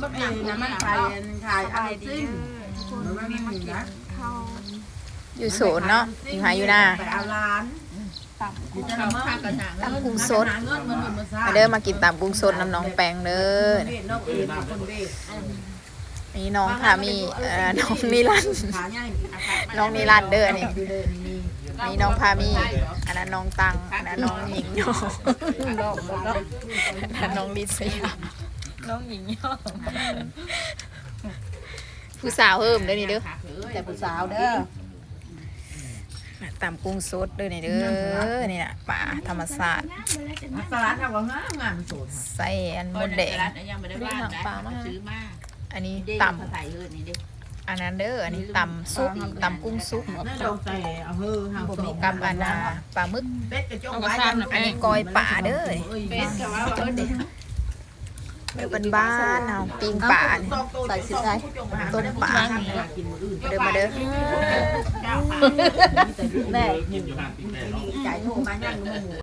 มันเองนะมันขายอะไรซิ่งมันไม่มีนะ อยู่โสนเนาะอยู่หาอยู่หน้า ไปเอาร้าน ตำกุ้งสด มาเด้อมากินตำกุ้งสดน้ำน้องแปงเด้อนี่น้องค่ะมีน้องนิรันดร์น้องนิรันดร์เด้อนี่นี่น้องพามีอันนั้นน้องตังอันนั้นน้องหญิงยองอันนั้นน้องลิเซียน้องหญิงยองผู้สาวเพิ่มเด้อนี่เด้อ แต่ผู้สาวเด้อ ตำกุ้งสดเด้อนี่เด้อนี่น่ะป่าธรรมศาสตร์ สลัดทำว่างานสด ใส่อันมดแดง ยังไม่ได้บ้านนะซื้อมา อันนี้ตำ ใส่เลยนี่ดิ อันนั้นเด้ออันนี้ตำซุปตำกุ้งซุป นั่นลงแต่เอาเฮ้อห้าม ผมมีกับอันนาปลาหมึก เป็ดกระจกไว้ อันนี้กอยป่าเด้อ เป็นกับว่าเด็ก เป็นบ้านเอาปิ้งป่าใส่สิใส่ต้มป่าเด้อมาเด้อ แม่ อยู่ห่างติดแม่เนาะ จ่ายโทรมานั่ง